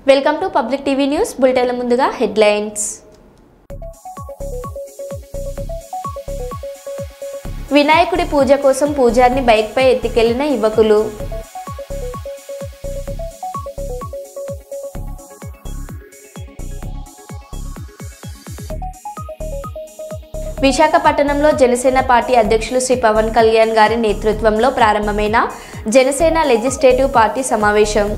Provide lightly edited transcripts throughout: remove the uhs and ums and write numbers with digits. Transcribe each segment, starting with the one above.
Welcome to public TV news బులెటిన్ల ముందుగా headlines. వినాయకుడి పూజ కోసం పూజారిని బైక్ పై ఎత్తికెళ్లిన యువకులు. విశాఖపట్నంలో జనసేన పార్టీ అధ్యక్షులు శ్రీ పవన్ కళ్యాణ్ గారి నేతృత్వంలో ప్రారంభమైన జనసేన లెజిస్లేటివ్ పార్టీ సమావేశం.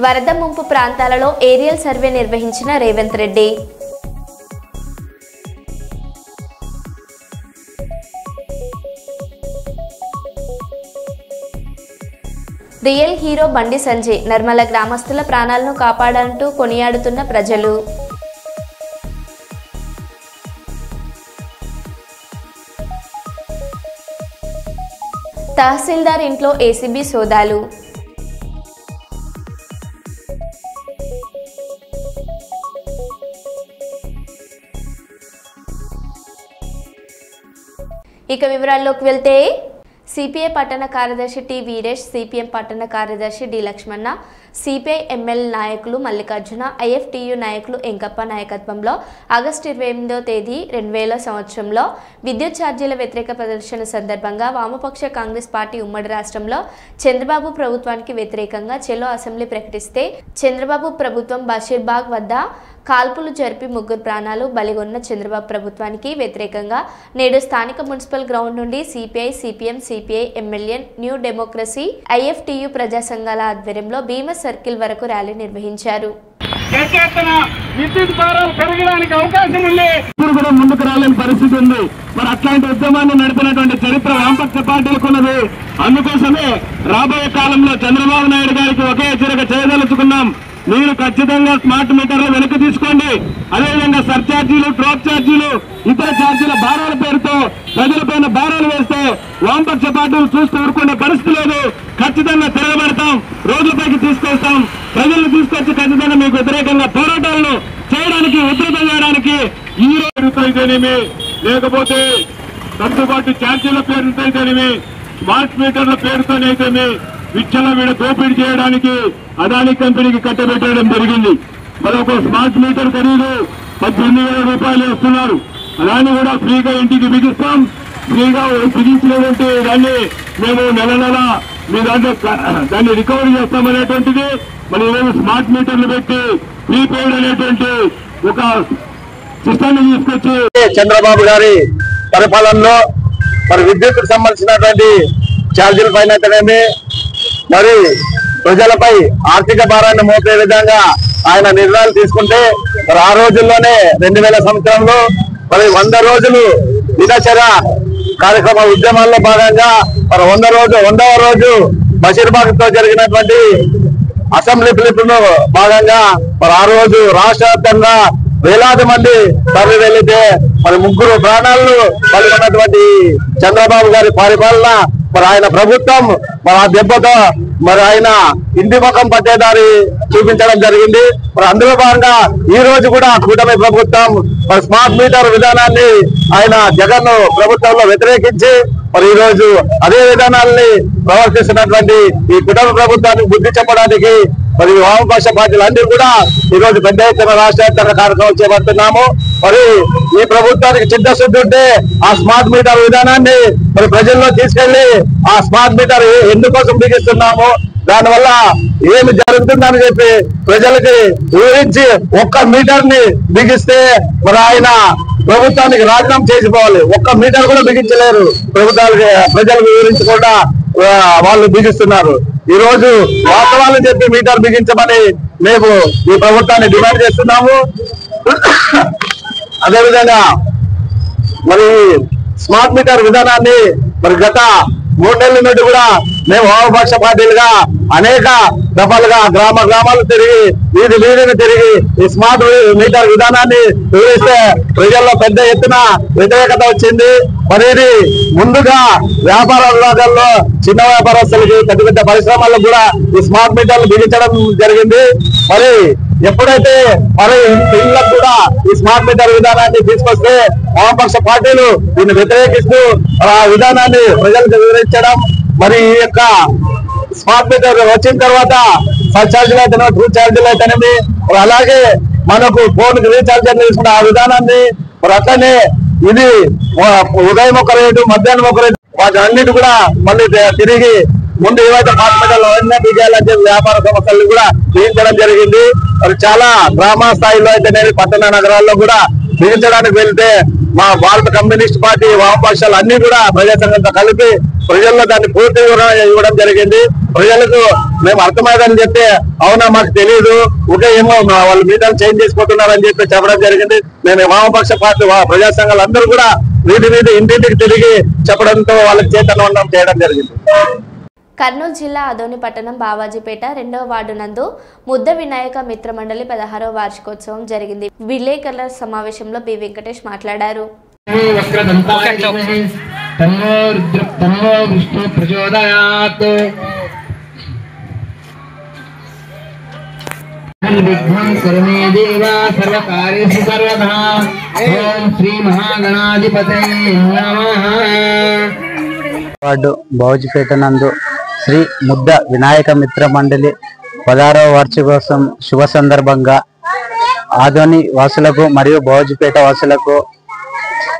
వరద ముంపు ప్రాంతాలలో ఏరియల్ సర్వే నిర్వహించిన రేవంత్ రెడ్డి. రియల్ హీరో బండి సంజయ్ నర్మల గ్రామస్తుల ప్రాణాలను కాపాడంటూ కొనియాడుతున్న ప్రజలు. తహసీల్దార్ ఇంట్లో ఏసీబీ సోదాలు. ఇక వివరాల్లోకి వెళ్తే సిపిఐ పట్టణ కార్యదర్శి టి వీరేష్, సిపిఎం పట్టణ కార్యదర్శి డి లక్ష్మణ, సిపిఐ ఎంఎల్ నాయకులు మల్లికార్జున, ఐఎఫ్టియు నాయకులు ఎంకప్ప నాయకత్వంలో ఆగస్టు 28వ తేదీ 2000 సంవత్సరంలో విద్యుత్ ఛార్జీల వ్యతిరేక ప్రదర్శన సందర్భంగా వామపక్ష కాంగ్రెస్ పార్టీ ఉమ్మడి రాష్ట్రంలో చంద్రబాబు ప్రభుత్వానికి వ్యతిరేకంగా చెలో అసెంబ్లీ ప్రకటిస్తే చంద్రబాబు ప్రభుత్వం బషీర్బాగ్ వద్ద కాల్పులు జరిపి 3 ప్రాణాలు బలిగొన్న చంద్రబాబు ప్రభుత్వానికి వ్యతిరేకంగా నేడు స్థానిక మున్సిపల్ గ్రౌండ్ నుండి CPI, CPM, CPI, MLN, new democracy, IFTU ప్రజా సంఘాల ఆధ్వర్యంలో భీమస్ సర్కిల్ వరకు ర్యాలీ నిర్వహించారు. విద్యుత్ భారాలు పెరగడానికి అవకాశం ఉంది, ఇప్పుడు కూడా ముందుకు రాలేని పరిస్థితి ఉంది. మరి అట్లాంటి ఉద్యమాన్ని నడిపినటువంటి చరిత్ర వామపక్ష పార్టీలకు ఉన్నది. అందుకోసమే రాబోయే కాలంలో చంద్రబాబు నాయుడు గారికి ఒకే హెచ్చరిక చేయదలుచుకున్నాం. మీరు ఖచ్చితంగా స్మార్ట్ మీటర్లు వెనక్కి తీసుకోండి. అదేవిధంగా సర్ఛార్జీలు, డ్రాప్ ఛార్జీలు, ఇతర ఛార్జీల భారాల పేరుతో ప్రజలపైన భారాలు వేస్తే వామపక్ష పార్టీలు చూస్తూ ఊరుకునే పరిస్థితి లేదు. ఖచ్చితంగా తిరగబడతాం, రోడ్లపైకి తీసుకొస్తాం. ప్రజలను తీసుకొచ్చి ఖచ్చితంగా మీకు వ్యతిరేకంగా పోరాటాలను చేయడానికి, ఉధృతం చేయడానికి ఈ రోజుతేనేమి, లేకపోతే సర్దుబాటు ఛార్జీల పేరుతోనేమి, స్మార్ట్ మీటర్ల పేరుతోనైతేమి విచ్చలవిడ దోపిడీ చేయడానికి అదానీ కంపెనీకి కట్టబెట్టడం జరిగింది. మరొక స్మార్ట్ మీటర్ ఖరీదు 18,000 రూపాయలు ఇస్తున్నారు. అదాన్ని కూడా ఫ్రీగా ఇంటికి బిగిస్తాం. ఫ్రీగా బిగించినటువంటి దాన్ని మేము నెల నెల మీ దాంట్లో దాన్ని రికవరీ చేస్తామనేటువంటిది. మరి ఏమో స్మార్ట్ మీటర్లు పెట్టి ప్రీపెయిడ్ అనేటువంటి ఒక సిస్టాన్ని తీసుకొచ్చి చంద్రబాబు గారి పరిపాలనలో మరి విద్యుత్కు సంబంధించినటువంటి ఛార్జీల పైన అయితేనేమి, మరి ప్రజలపై ఆర్థిక భారాన్ని మోపే విధంగా ఆయన నిర్ణయాలు తీసుకుంటే మరి ఆ రోజుల్లోనే 2000 సంవత్సరంలో మరి 100 రోజులు దినచర్య కార్యక్రమ ఉద్యమాల్లో భాగంగా మరి 100వ రోజు బషీర్బాగ్ తో జరిగినటువంటి అసెంబ్లీ పిలుపులో భాగంగా మరి ఆ రోజు రాష్ట్ర వ్యాప్తంగా వేలాది మంది తరలి వెళ్లితే మరి 3 ప్రాణాలను కలిగినటువంటి చంద్రబాబు గారి పరిపాలన మరి ఆయన ప్రభుత్వం మరి ఆ దెబ్బతో మరి ఆయన ఇంటి ముఖం పట్టేదారి చూపించడం జరిగింది. మరి అందులో భాగంగా ఈ రోజు కూడా కూటమి ప్రభుత్వం మరి స్మార్ట్ మీటర్ విధానాన్ని ఆయన జగన్ ప్రభుత్వంలో వ్యతిరేకించి మరి ఈ రోజు అదే విధానాన్ని ప్రవర్తిస్తున్నటువంటి ఈ కుటుంబ ప్రభుత్వానికి బుద్ధి చెప్పడానికి మరి వామపక్ష పార్టీలు అందరూ కూడా ఈ రోజు పెద్ద ఎత్తున రాష్ట్ర వ్యాప్తంగా కార్యక్రమం చేపడుతున్నాము. మరి ఈ ప్రభుత్వానికి చిత్తశుద్ధి ఉంటే ఆ స్మార్ట్ మీటర్ విధానాన్ని మరి ప్రజల్లో తీసుకెళ్లి ఆ స్మార్ట్ మీటర్ ఎందుకోసం బిగిస్తున్నాము, దానివల్ల ఏమి జరుగుతుందని చెప్పి ప్రజలకి వివరించి 1 మీటర్ ని బిగిస్తే మరి ఆయన ప్రభుత్వానికి రాజీనామా చేసిపోవాలి. 1 మీటర్ కూడా బిగించలేరు. ప్రభుత్వానికి ప్రజలకు వివరించకుండా వాళ్ళు బిగిస్తున్నారు. ఈ రోజు వాస్తవాలను చెప్పి మీటర్ బిగించమని మేము ఈ ప్రభుత్వాన్ని డిమాండ్ చేస్తున్నాము. అదేవిధంగా మరి స్మార్ట్ మీటర్ విధానాన్ని మరి గత 3 నెలల నుండి కూడా మేము వామపక్ష పార్టీలుగా అనేక దఫాలుగా గ్రామాలు తిరిగి వీధిని తిరిగి ఈ స్మార్ట్ మీటర్ విధానాన్ని వివరిస్తే ప్రజల్లో పెద్ద ఎత్తున వ్యతిరేకత వచ్చింది. మరి ఇది ముందుగా వ్యాపార విభాగాల్లో చిన్న వ్యాపారస్తులకి, పెద్ద పరిశ్రమలకు కూడా ఈ స్మార్ట్ మీటర్లు బిగించడం జరిగింది. మరి ఎప్పుడైతే మరి ఇళ్లకు కూడా ఈ స్మార్ట్ మీటర్ విధానాన్ని తీసుకొస్తే వామపక్ష పార్టీలు దీన్ని వ్యతిరేకిస్తూ ఆ విధానాన్ని ప్రజలకు వివరించడం, మరి ఈ యొక్క స్మార్ట్ మీటర్ వచ్చిన తర్వాత ఫస్ట్ ఛార్జీలు అయితేనే ట్రూ ఛార్జీలు అయితేనేమి అలాగే మనకు ఫోన్ రీఛార్జ్ తీసుకున్న ఆ విధానాన్ని మరి అట్లనే ఇది ఉదయం ఒక రేటు మధ్యాహ్నం ఒక రేటు వాటి అన్నిటి కూడా మళ్ళీ తిరిగి ముందు ఏవైతే స్మార్ట్ మీటర్లు చేయాలని చెప్పి వ్యాపార సంస్థలను కూడా బిగించడం జరిగింది. మరి చాలా గ్రామ స్థాయిలో అయితేనేమి పట్టణ నగరాల్లో కూడా బిగించడానికి వెళ్తే మా భారత కమ్యూనిస్ట్ పార్టీ వామపక్షాలు అన్ని కూడా ప్రజా సంఘంతో కలిపి ప్రజల్లో దాన్ని పూర్తి ఇవ్వడం జరిగింది. ప్రజలకు మేము అర్థమైందని చెప్తే అవునా మాకు తెలియదు ఒకే ఏమో వాళ్ళు మీటర్లు చేంజ్ చేసుకుంటున్నారని చెప్పి చెప్పడం జరిగింది. మేము వామపక్ష పార్టీ ప్రజా సంఘాలు అందరూ కూడా వీటి ఇంటింటికి తిరిగి చెప్పడంతో వాళ్ళకి చైతన్యవంతం చేయడం జరిగింది. కర్నూలు జిల్లా ఆదోని పట్టణం బావాజీపేట 2వ వార్డు నందు ముద్ద వినాయక మిత్ర మండలి 16వ వార్షికోత్సవం జరిగింది. విలేకరుల సమావేశంలో బి వెంకటేష్ మాట్లాడారు. వార్డు బావాజీపేట నందు శ్రీ ముద్ద వినాయక మిత్ర మండలి 16వ వార్షికోత్సవం శుభ సందర్భంగా ఆదోని వాసులకు మరియు బావాజీపేట వాసులకు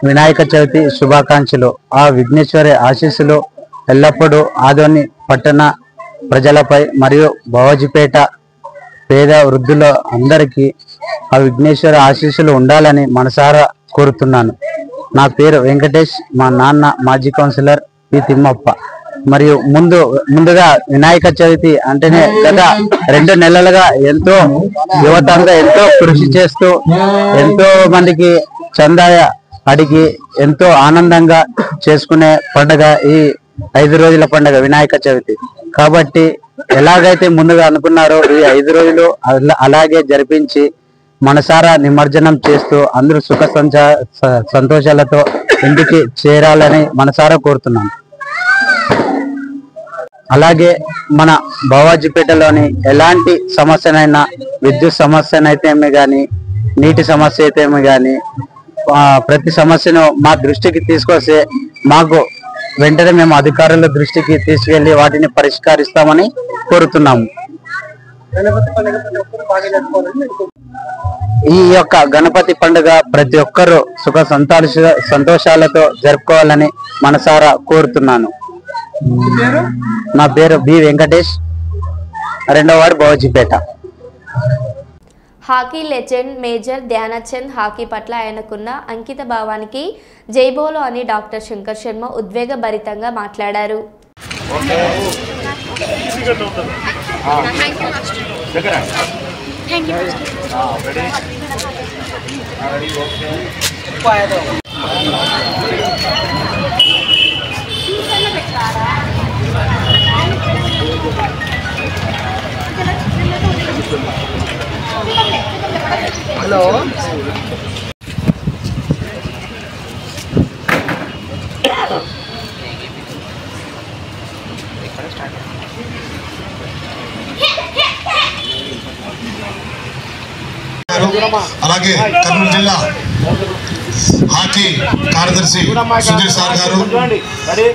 వినాయక చవితి శుభాకాంక్షలు. ఆ విఘ్నేశ్వరి ఆశీస్సులు ఎల్లప్పుడూ ఆదోని పట్టణ ప్రజలపై మరియు బావాజీపేట పేద వృద్ధుల అందరికీ ఆ విఘ్నేశ్వర ఆశీస్సులు ఉండాలని మనసారా కోరుతున్నాను. నా పేరు వెంకటేష్, మా నాన్న మాజీ కౌన్సిలర్ పి తిమ్మప్ప. మరియు ముందుగా వినాయక చవితి అంటేనే గత 2 నెలలుగా ఎంతో యువతంగా ఎంతో కృషి చేస్తూ ఎంతో మందికి చందాయ అడిగి ఎంతో ఆనందంగా చేసుకునే పండుగ ఈ 5 రోజుల పండుగ వినాయక చవితి. కాబట్టి ఎలాగైతే ముందుగా అనుకున్నారో ఈ 5 రోజులు అలాగే జరిపించి మనసారా నిమజ్జనం చేస్తూ అందరూ సుఖ సంతోషాలతో ఇంటికి చేరాలని మనసారా కోరుతున్నాను. అలాగే మన బావాజీపేటలోని ఎలాంటి సమస్యనైనా విద్యుత్ సమస్యనైతేమి కానీ నీటి సమస్య అయితేమి కానీ ప్రతి సమస్యను మా దృష్టికి తీసుకొస్తే మాకు వెంటనే మేము అధికారుల దృష్టికి తీసుకెళ్లి వాటిని పరిష్కరిస్తామని కోరుతున్నాము. ఈ యొక్క గణపతి పండుగ ప్రతి ఒక్కరూ సుఖ సంతోషాలతో జరుపుకోవాలని మనసారా కోరుతున్నాను. నా పేరు బి వెంకటేష్, 2వ ward Bavajipeta. Hockey legend major Dhyan Chand hockey పట్ల ఆయనకున్న అంకిత భావానికి జైబోలో అని డాక్టర్ శంకర్ శర్మ ఉద్వేగభరితంగా మాట్లాడారు. హలో అలాగే కర్నూలు జిల్లా హాకీ కార్యదర్శి సుధీర్ సార్ గారు,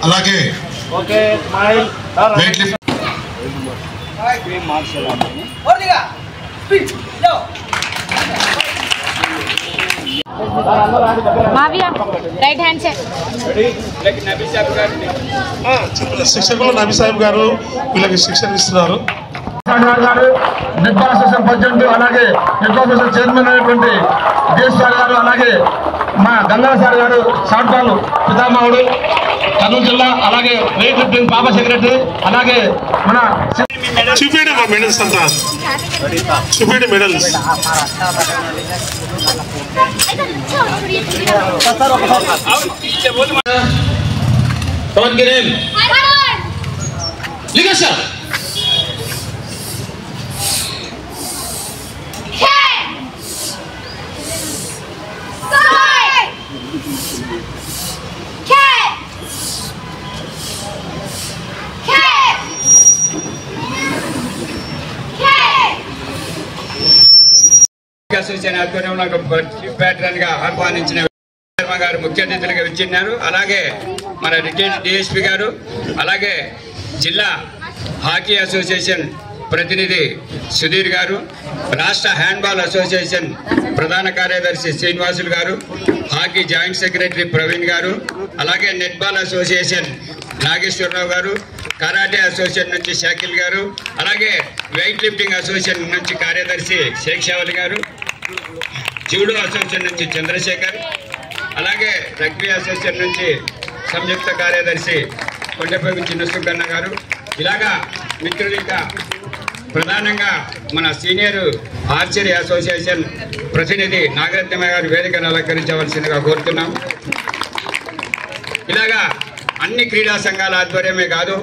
అలాగే వెయిట్ లిఫ్ట్ రైట్ హ్యాండ్ శిక్షకులు నబీ సాహిబ్ గారు వీళ్ళకి శిక్షణ ఇస్తున్నారు. నెట్ బాల్ అసోసియేషన్ ప్రెసిడెంట్, అలాగే నెట్ బాల్ అసోసియేషన్ చైర్మన్ అయినటువంటి దేశ్ సార్ గారు, అలాగే మా Ganga sir garu short ball పితామహుడు కర్నూలు జిల్లా, అలాగే వెయిట్ లిఫ్టింగ్ పాప సెక్రటరీ, అలాగే మన చూపేయండి మా మెడల్స్ అంతా, చూపేయండి మెడల్స్. అసోసియేషన్ ఆధ్వర్యంలో చీఫ్ ప్యాట్రన్ గా ఆహ్వానించిన శర్మ గారు ముఖ్య అతిథులుగా విచ్చున్నారు. అలాగే మన డిఎస్పీ గారు, అలాగే జిల్లా హాకీ అసోసియేషన్ ప్రతినిధి సుధీర్ గారు, రాష్ట్ర హ్యాండ్బాల్ అసోసియేషన్ ప్రధాన కార్యదర్శి శ్రీనివాసులు గారు, హాకీ జాయింట్ సెక్రటరీ ప్రవీణ్ గారు, అలాగే నెట్బాల్ అసోసియేషన్ నాగేశ్వరరావు గారు, కరాటే అసోసియేషన్ నుంచి షాకిల్ గారు, అలాగే వెయిట్ లిఫ్టింగ్ అసోసియేషన్ నుంచి కార్యదర్శి షేక్ షావలి గారు, జూడో అసోసియేషన్ నుంచి చంద్రశేఖర్, అలాగే రగ్బీ అసోసియేషన్ నుంచి సంయుక్త కార్యదర్శి కొండపల్లి చిన్న సుబ్బన్న గారు, ఇలాగా మిత్రులు ఇంకా ప్రధానంగా మన సీనియర్ ఆర్చరీ అసోసియేషన్ ప్రతినిధి నాగరత్నమ్మ గారు వేదికను అలంకరించవలసిందిగా కోరుతున్నాం. ఇలాగా అన్ని క్రీడా సంఘాల ఆధ్వర్యమే కాదు,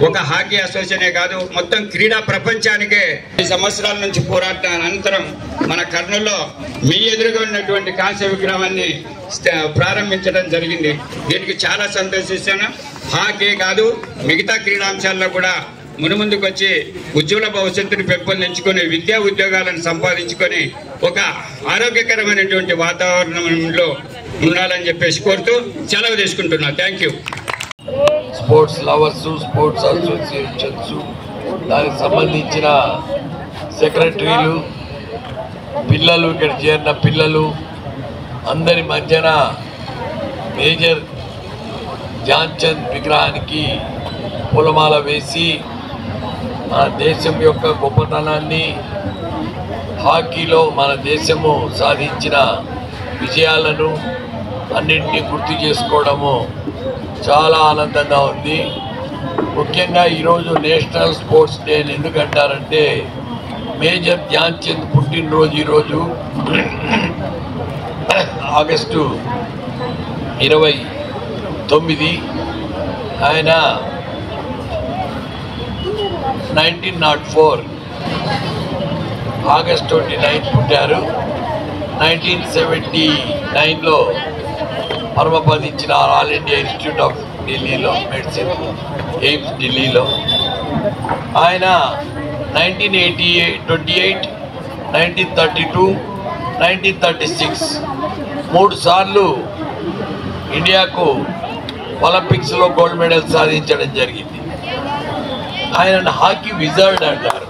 ఒక హాకీ అసోసియేషనే కాదు, మొత్తం క్రీడా ప్రపంచానికే ఈ సంవత్సరాల నుంచి పోరాటం అనంతరం మన కర్నూలులో మీ ఎదురుగా ఉన్నటువంటి కాంస్య విగ్రహాన్ని ప్రారంభించడం జరిగింది. దీనికి చాలా సంతోషిస్తాను. హాకీ కాదు, మిగతా క్రీడాంశాల్లో కూడా మునుముందుకు వచ్చి ఉజ్వల భవిష్యత్తును పెంపొందించుకొని విద్యా ఉద్యోగాలను సంపాదించుకొని ఒక ఆరోగ్యకరమైనటువంటి వాతావరణంలో ఉండాలని చెప్పేసి కోరుతూ సెలవు తీసుకుంటున్నా. Thank you. Sports lovers, sports associations, దానికి సంబంధించిన సెక్రటరీలు, పిల్లలు, ఇక్కడ చేరిన పిల్లలు అందరి మధ్యన మేజర్ ధ్యాన్చంద్ విగ్రహానికి పూలమాల వేసి మన దేశం యొక్క గొప్పతనాన్ని, హాకీలో మన దేశము సాధించిన విజయాలను అన్నింటినీ గుర్తు చేసుకోవడము చాలా ఆనందంగా ఉంది. ముఖ్యంగా ఈరోజు నేషనల్ స్పోర్ట్స్ డే ఎందుకంటారంటే మేజర్ ధ్యాన్చంద్ పుట్టినరోజు ఈరోజు ఆగస్టు 29. ఆయన 1904 ఆగస్ట్ 29 పుట్టారు. 1979లో పరమపదించిన ఆల్ ఇండియా ఇన్స్టిట్యూట్ ఆఫ్ ఢిల్లీలో మెడిసిన్, ఎయిమ్స్ ఢిల్లీలో. ఆయన 1928, 1932, 1936 3 సార్లు ఇండియాకు ఒలింపిక్స్లో గోల్డ్ మెడల్ సాధించడం జరిగింది. ఆయన హాకీ విజర్డ్ అంటారు,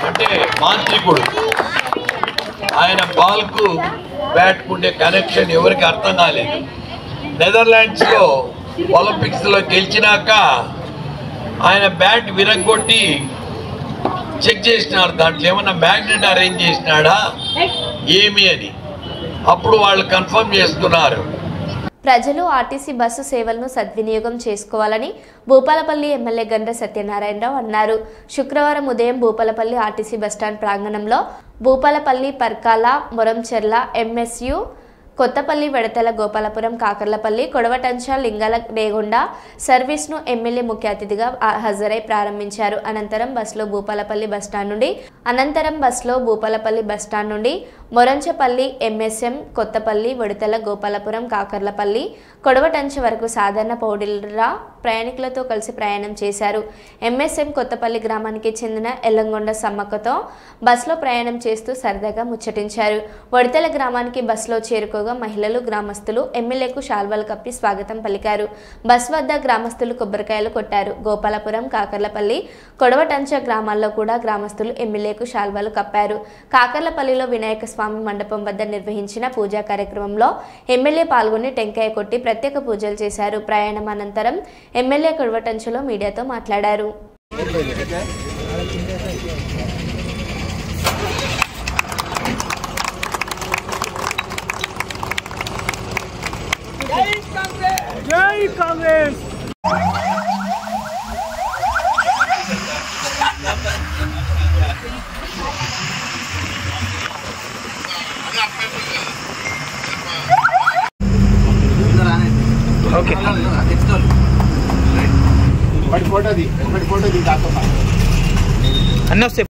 అంటే మాంత్రికుడు. ఆయన బాల్కు బ్యాట్కు ఉండే కనెక్షన్ ఎవరికి అర్థం కాలేదు. నెదర్లాండ్స్లో ఒలింపిక్స్లో గెలిచినాక ఆయన బ్యాట్ విరగొట్టి చెక్ చేసినారు, దాంట్లో ఏమన్నా మ్యాగ్నెట్ అరేంజ్ చేసినాడా ఏమి అని. అప్పుడు వాళ్ళు కన్ఫర్మ్ చేస్తున్నారు. ప్రజలు ఆర్టీసీ బస్సు సేవలను సద్వినియోగం చేసుకోవాలని భూపాలపల్లి ఎమ్మెల్యే గండ్ర సత్యనారాయణరావు అన్నారు. శుక్రవారం ఉదయం భూపాలపల్లి ఆర్టీసీ బస్టాండ్ ప్రాంగణంలో భూపాలపల్లి, పర్కాల, మొరంచెర్ల, ఎంఎస్యు, కొత్తపల్లి, వెడతల, గోపాలపురం, కాకర్లపల్లి, కొడవటంచ, లింగాల, రేగొండ సర్వీస్ను ఎమ్మెల్యే ముఖ్య అతిథిగా హాజరై ప్రారంభించారు. అనంతరం బస్సులో భూపాలపల్లి బస్టాండ్ నుండి మొరంచపల్లి, ఎంఎస్ఎం, కొత్తపల్లి, వెడతల, గోపాలపురం, కాకర్లపల్లి, కొడవటంచ వరకు సాధారణ పౌరుల ప్రయాణికులతో కలిసి ప్రయాణం చేశారు. ఎంఎస్ఎం కొత్తపల్లి గ్రామానికి చెందిన ఎల్లంగొండ సమ్మక్కతో బస్సులో ప్రయాణం చేస్తూ సరదాగా ముచ్చటించారు. వడతల గ్రామానికి బస్సులో చేరుకోగా మహిళలు, గ్రామస్తులు ఎమ్మెల్యేకు శాల్వాలు కప్పి స్వాగతం పలికారు. బస్ వద్ద గ్రామస్తులు కొబ్బరికాయలు కొట్టారు. గోపాలపురం, కాకర్లపల్లి, కొడవటంచ గ్రామాల్లో కూడా గ్రామస్తులు ఎమ్మెల్యేకు శాల్వాలు కప్పారు. కాకర్లపల్లిలో వినాయక స్వామి మండపం వద్ద నిర్వహించిన పూజా కార్యక్రమంలో ఎమ్మెల్యే పాల్గొని టెంకాయ కొట్టి ప్రత్యేక పూజలు చేశారు. ప్రయాణం అనంతరం ఎమ్మెల్యే కొడవటంచలో మీడియాతో మాట్లాడారు. జై కాంగ్రెస్. ఓకే ఫోటో అన్నీ వస్తాయి.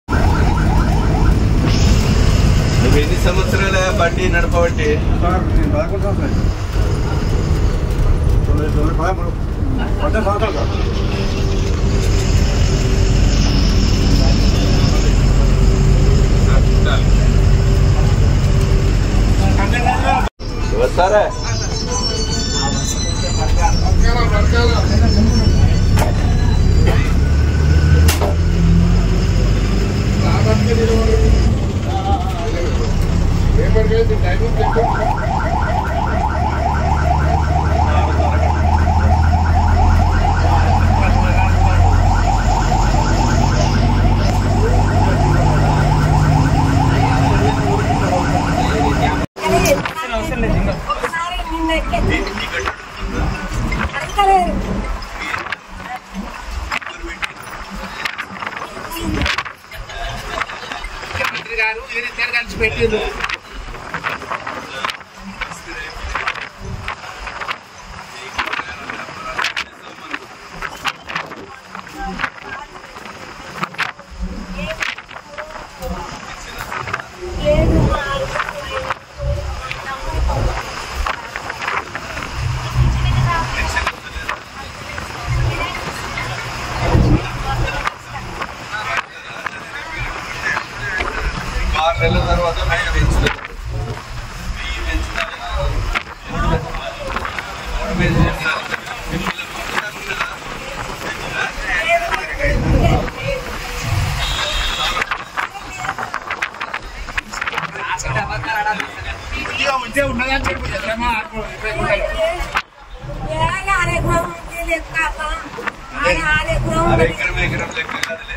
నువ్వు ఎన్ని సంవత్సరాల బండి నడపబట్టి? 11 సంవత్సరాలు. వస్తారా? పెట్టారు, వీరిద్దరు కలిసి పెట్టిండ్రు. తర్వాత ఉంటే ఉన్నదని చెప్పి ఎకరం లెక్క కాదులే,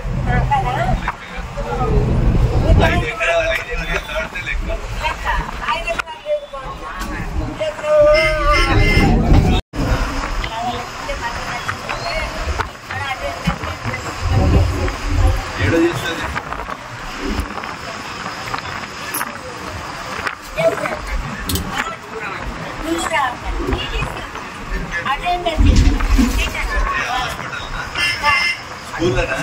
5 ఎకరాలు 5 ఎకరాలు లెక్క. ఏడో చేస్తుంది స్కూల్లోనా?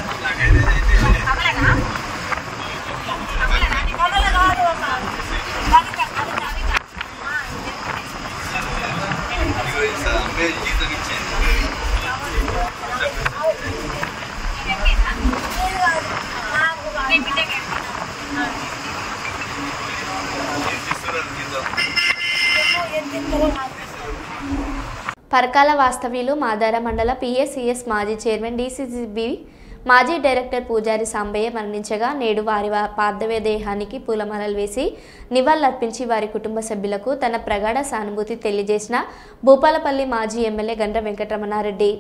అమ్మాయి జీతం ఇచ్చేది పరకాల వాస్తవ్యులు మాదార మండల పిఎస్సిఎస్ మాజీ చైర్మన్ డిసిసిబి మాజీ డైరెక్టర్ పూజారి సాంబయ్య మరణించగా నేడు వారి పార్థివ దేహానికి పూలమాలలు వేసి నివాళులర్పించి వారి కుటుంబ సభ్యులకు తన ప్రగాఢ సానుభూతి తెలియజేసిన భూపాలపల్లి మాజీ ఎమ్మెల్యే గండ్ర వెంకటరమణారెడ్డి.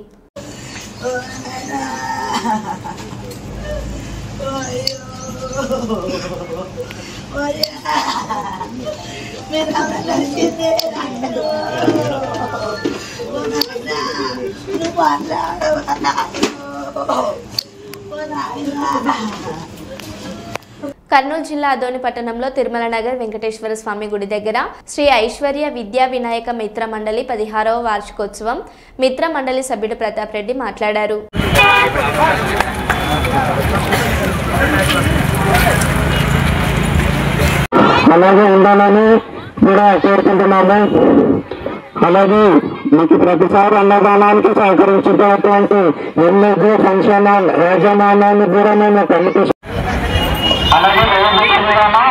కర్నూలు జిల్లా అదోని పట్టణంలో తిరుమల నగర్ వెంకటేశ్వర స్వామి గుడి దగ్గర శ్రీ ఐశ్వర్య విద్యా వినాయక మిత్ర మండలి 16వ వార్షికోత్సవం మిత్ర మండలి సభ్యుడు ప్రతాప్ రెడ్డి మాట్లాడారు. అలాగే ఉండాలని కూడా కోరుకుంటున్నాము. అలాగే మీకు ప్రతిసారి అన్నదానానికి సహకరించేటటువంటి ఎమ్మెల్యే ఫంక్షన్ హాల్ యాజమాన్యాన్ని కూడా మేము కమిటీ అలాగే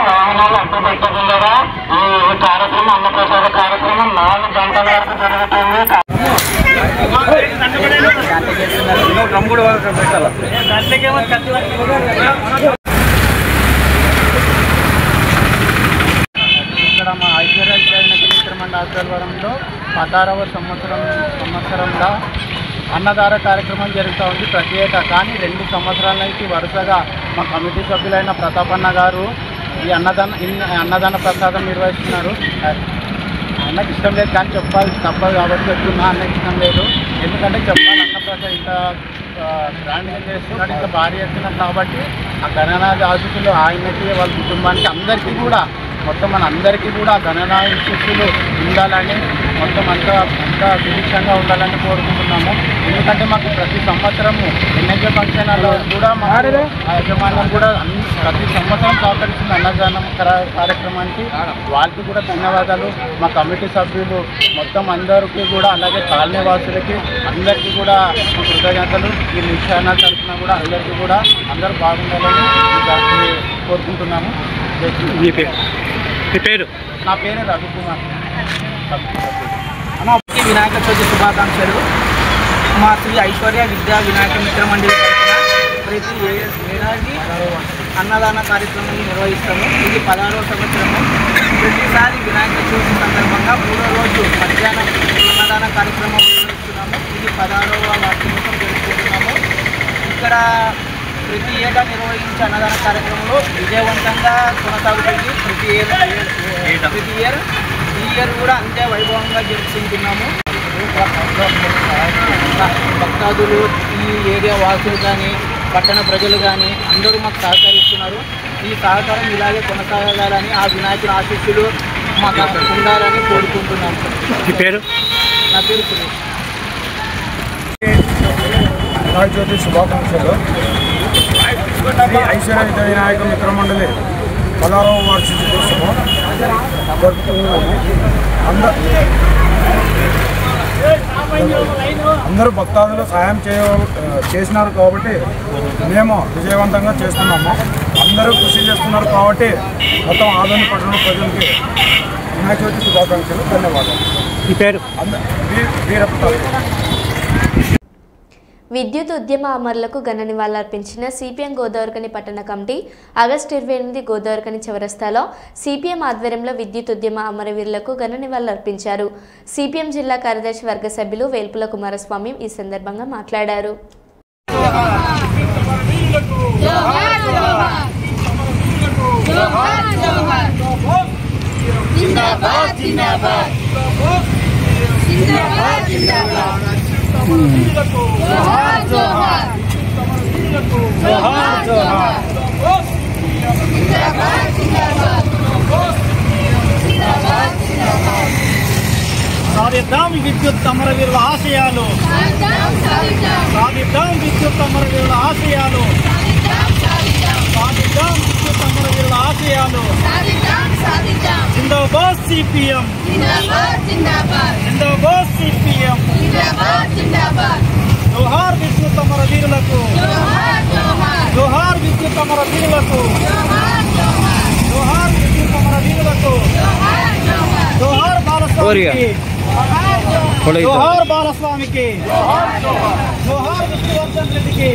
వాహనాలు అడ్డు పెట్టకుండా ఈ కార్యక్రమం అన్నప్రసాద కార్యక్రమం 4 గంటల వరకు జరుగుతుంది. ఇక్కడ మా ఐశ్వర్య ఆధ్వర్యంలో 16వ సంవత్సరంగా అన్నదాన కార్యక్రమం జరుగుతూ ఉంది ప్రతి ఏటా. కానీ 2 సంవత్సరాల నుంచి వరుసగా మా కమిటీ సభ్యులైన ప్రతాపన్న గారు ఈ అన్నదాన ప్రసాదం నిర్వహిస్తున్నారు. అన్నకి ఇష్టం లేదు కానీ చెప్పాలి తప్పదు కాబట్టి చెప్తున్నా. అన్నకి ఇష్టం లేదు ఎందుకంటే చెప్పాలి అన్నప్రసాదం ఇంత గ్రాండ్గా చేస్తున్నాడు, ఇంత భారీ ఎత్తున కాబట్టి ఆ గణనాథ ఆశీస్సులు ఆయనకి వాళ్ళ కుటుంబానికి అందరికీ కూడా మొత్తం మన అందరికీ కూడా గణనాథ శిష్యులు ఉండాలని మొత్తం అంతా సుభిక్షంగా ఉండాలని కోరుకుంటున్నాము. ఎందుకంటే మాకు ప్రతి సంవత్సరము ఎన్ఎస్ఏ ఫంక్షన్ హాల్లో కూడా మా యజమానులు కూడా ప్రతి సంవత్సరం సహకరిస్తున్న అన్నదానం కార్యక్రమానికి వాళ్ళకి కూడా ధన్యవాదాలు. మా కమిటీ సభ్యులు మొత్తం అందరికీ కూడా అలాగే కాలనీ వాసులకి అందరికీ కూడా కృతజ్ఞతలు. ఈ నిశ్చయాల తరఫున కూడా అందరికీ కూడా అందరూ బాగుండాలని కోరుకుంటున్నాము. మీ పేరు? నా పేరు రవికుమార్. వినాయక చవితి శుభాకాంక్షలు. మా శ్రీ ఐశ్వర్య విద్యా వినాయక మిత్ర మండలి ప్రతి ఏడాది అన్నదాన కార్యక్రమం నిర్వహిస్తాము. ఇది 16వ సంవత్సరము. ప్రతిసారి వినాయక చవితి సందర్భంగా 3వ రోజు మధ్యాహ్నం అన్నదాన కార్యక్రమం నిర్వహిస్తున్నాము. ఇది 16వ వార్షికోత్సవం జరుపుకుంటున్నాము. ఇక్కడ ప్రతి ఏటా నిర్వహించే అన్నదాన కార్యక్రమంలో విజయవంతంగా కొనసాగుతుంది. ప్రతి ఇయర్ ఈ ఇయర్ కూడా అంతే వైభవంగా జరుపుకుంటున్నాము. భక్తాదులు ఈ ఏరియా వాసులు కానీ పట్టణ ప్రజలు కానీ అందరూ మాకు సహకరిస్తున్నారు. ఈ సహకారం ఇలాగే కొనసాగాలని ఆ వినాయకుని ఆశీస్సులు మాకు ఉండాలని కోరుకుంటున్నాను. మీ పేరు? నా పేరు సురేష్. వినాయక చవితి శుభాకాంక్షలు. శ్రీ ఐశ్వర్య వినాయక మిత్ర మండలి 16వ వార్షికోత్సవం జరుపుకున్నాము. అందరూ భక్తాదులు సహాయం చేసినారు కాబట్టి మేము విజయవంతంగా చేస్తున్నాము. అందరూ కృషి చేస్తున్నారు కాబట్టి మొత్తం ఆదోని పట్టణ ప్రజలకి వినాయక చవితి శుభాకాంక్షలు. ధన్యవాదాలు. ఈ పేరు? వీరప్ప. విద్యుత్ ఉద్యమ అమరులకు ఘన నివాళులర్పించిన సిపిఎం గోదావరిఖని పట్టణ కమిటీ ఆగస్టు 28 గోదావరిఖని చౌరస్తాలో సిపిఎం ఆధ్వర్యంలో విద్యుత్ ఉద్యమ అమరవీరులకు ఘన నివాళులర్పించారు. సిపిఎం జిల్లా కార్యదర్శి వర్గ సభ్యులు వేల్పుల కుమారస్వామి ఈ సందర్భంగా మాట్లాడారు. సాధిద్దాం విద్యుత్ అమరవీరుల ఆశయాలు, సాధిద్దాం విద్యుత్ అమరవీరుల ఆశయాలు, సాధిద్దాం విద్యుత్ అమరవీరుల ఆశయాలు. జిందాబాద్ సిపిఎం, జిందాబాద్ సిపిఎం. జోహార్ విద్యుత్ అమరవీరులకు, జోహార్ విద్యుత్ అమరవీరులకు, జోహార్ విద్యుత్ అమరవీరులకు. జోహార్ బాలస్వామికి, జోహార్ బాలస్వామికి, జోహార్ విష్ణువర్ధన్ రెడ్డికి,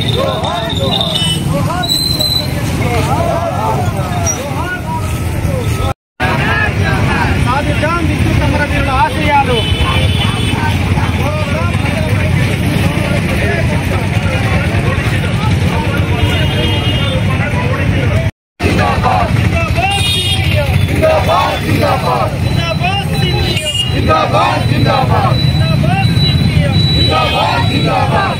సాధిద్దాం విద్యుత్ అమరవీరుల ఆశయాలు. जिंदाबाद जिंदाबाद जिंदाबाद जिंदाबाद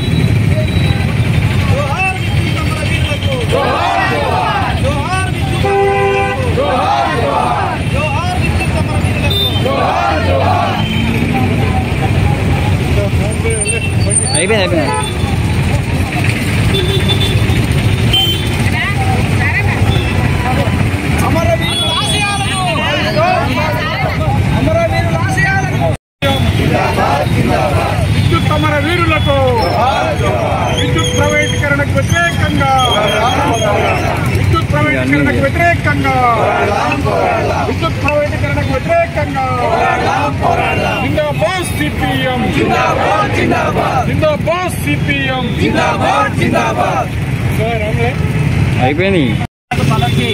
जोहार विद्युत अमरवीरुలకు, जोहार जोहार जोहार विद्युत अमरवीरुలకు, जोहार जोहार जोहार विद्युत अमरवीरुలకు, जोहार जोहार. అయిపోయింది. అమరవీరుల ఆశయాలను, అమరవీరుల ఆశయాలను. విద్యుత్ అమరవీరులకు, విద్యుత్ ప్రైవేటీకరణకు వ్యతిరేకంగా, విద్యుత్ ప్రైవేటీకరణకు వ్యతిరేకంగా, విద్యుత్ ప్రైవేటీకరణకు వ్యతిరేకంగా. జిందాబాద్ సిపిఎం, जिंदाबाद जिंदाबाद జిందాబాద్ సిపిఎం, जिंदाबाद जिंदाबाद. అయిపోయింది. మనకి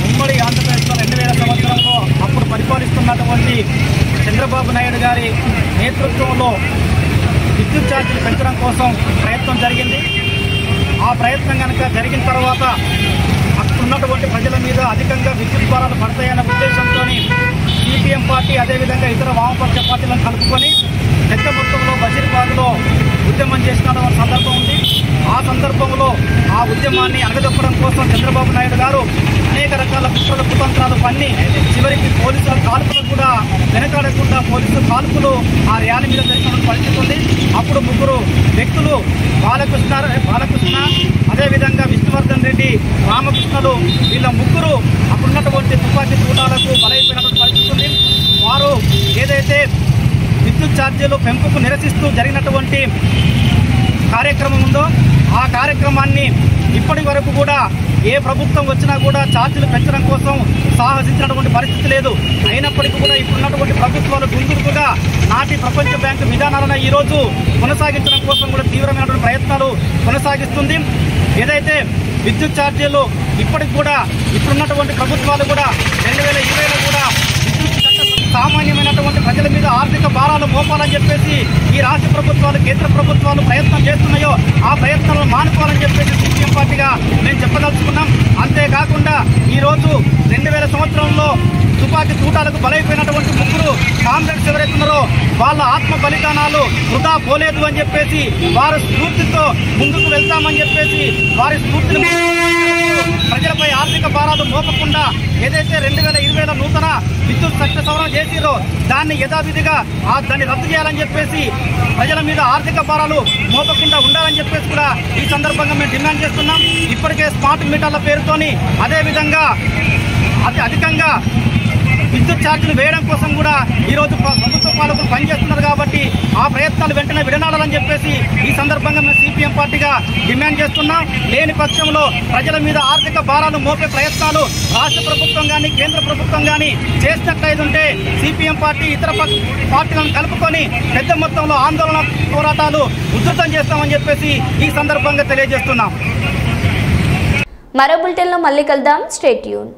ఉమ్మడి ఆంధ్రప్రదేశ్లో 2000 సంవత్సరంలో అప్పుడు పరిపాలిస్తున్నటువంటి చంద్రబాబు నాయుడు గారి నేతృత్వంలో విద్యుత్ ఛార్జీలు పెంచడం కోసం ప్రయత్నం జరిగింది. ఆ ప్రయత్నం కనుక జరిగిన తర్వాత అక్కడ ఉన్నటువంటి ప్రజల మీద అధికంగా విద్యుత్ భారాలు పడతాయన్న ఉద్దేశంతో సిపిఎం పార్టీ అదేవిధంగా ఇతర వామపక్ష పార్టీలను కలుపుకొని పెద్ద మొత్తంలో బషీర్బాద్లో ఉద్యమం చేసిన సందర్భం ఉంది. ఆ సందర్భంలో ఆ ఉద్యమాన్ని అణగదొక్కడం కోసం చంద్రబాబు నాయుడు గారు అనేక రకాల కుట్రల కుతంత్రాలు పన్ని చివరికి పోలీసుల కాల్పులు కూడా వెనకాడకుండా పోలీసుల కాల్పులు ఆ ర్యాలీ మీద జరిగిన పరిస్థితి ఉంది. అప్పుడు ముగ్గురు వ్యక్తులు బాలకృష్ణ అదేవిధంగా విష్ణువర్ధన్ రెడ్డి, రామకృష్ణలు వీళ్ళ ముగ్గురు అప్పుడున్నటువంటి తుపాకీ తూటాలకు బలైపోయినటువంటి పరిస్థితి ఉంది. వారు ఏదైతే విద్యుత్ ఛార్జీలు పెంపుకు నిరసిస్తూ జరిగినటువంటి కార్యక్రమం ఉందో ఆ కార్యక్రమాన్ని ఇప్పటి వరకు కూడా ఏ ప్రభుత్వం వచ్చినా కూడా ఛార్జీలు పెంచడం కోసం సాహసించినటువంటి పరిస్థితి లేదు. అయినప్పటికీ కూడా ఇప్పుడున్నటువంటి ప్రభుత్వాలు గుంజుకుగా నాటి ప్రపంచ బ్యాంకు విధానాలను ఈరోజు కొనసాగించడం కోసం కూడా తీవ్రమైనటువంటి ప్రయత్నాలు కొనసాగిస్తుంది. ఏదైతే విద్యుత్ ఛార్జీలు ఇప్పటికి కూడా ఇప్పుడున్నటువంటి ప్రభుత్వాలు కూడా 2020లో కూడా సామాన్యమైనటువంటి ప్రజల మీద ఆర్థిక భారాలు మోపాలని చెప్పేసి ఈ రాష్ట్ర ప్రభుత్వాలు కేంద్ర ప్రభుత్వాలు ప్రయత్నం చేస్తున్నాయో ఆ ప్రయత్నాలను మానుకోవాలని చెప్పేసి సిపిఎం పార్టీగా మేము చెప్పదలుచుకున్నాం. అంతేకాకుండా ఈరోజు 2000 సంవత్సరంలో తుపాకీ తూటాలకు బలైపోయినటువంటి ముగ్గురు కామ్రేడ్స్ ఎవరైతే ఉన్నారో వాళ్ళ ఆత్మ బలిదానాలు వృధా పోలేదు అని చెప్పేసి వారి స్ఫూర్తితో ముందుకు వెళ్తామని చెప్పేసి వారి స్ఫూర్తిని ప్రజలపై భారాలు మోపకుండా ఏదైతే 2020లో నూతన విద్యుత్ చట్ట సవరణ చేసిరో దాన్ని యథావిధిగా దాన్ని రద్దు చేయాలని చెప్పేసి ప్రజల మీద ఆర్థిక భారాలు మోపకుండా ఉండాలని చెప్పేసి కూడా ఈ సందర్భంగా మేము డిమాండ్ చేస్తున్నాం. ఇప్పటికే స్మార్ట్ మీటర్ల పేరుతోని అదేవిధంగా అధికంగా విద్యుత్ ఛార్జీలు వేయడం కోసం కూడా ఈరోజు ప్రభుత్వ పాలకులు పనిచేస్తున్నారు కాబట్టి ఆ ప్రయత్నాలు వెంటనే విడనాడాలని చెప్పేసి ఈ సందర్భంగా మేము సిపిఎం పార్టీగా డిమాండ్ చేస్తున్నాం. లేని పక్షంలో ప్రజల మీద ఆర్థిక భారాలు మోపే ప్రయత్నాలు రాష్ట్ర ప్రభుత్వం కానీ కేంద్ర ప్రభుత్వం కానీ చేసినట్లయితే సిపిఎం పార్టీ ఇతర పార్టీలను కలుపుకొని పెద్ద మొత్తంలో ఆందోళన పోరాటాలు ఉధృతం చేస్తామని చెప్పేసి ఈ సందర్భంగా తెలియజేస్తున్నాం. మరో బులెటిన్లో మళ్ళీ కలుద్దాం. Stay tune.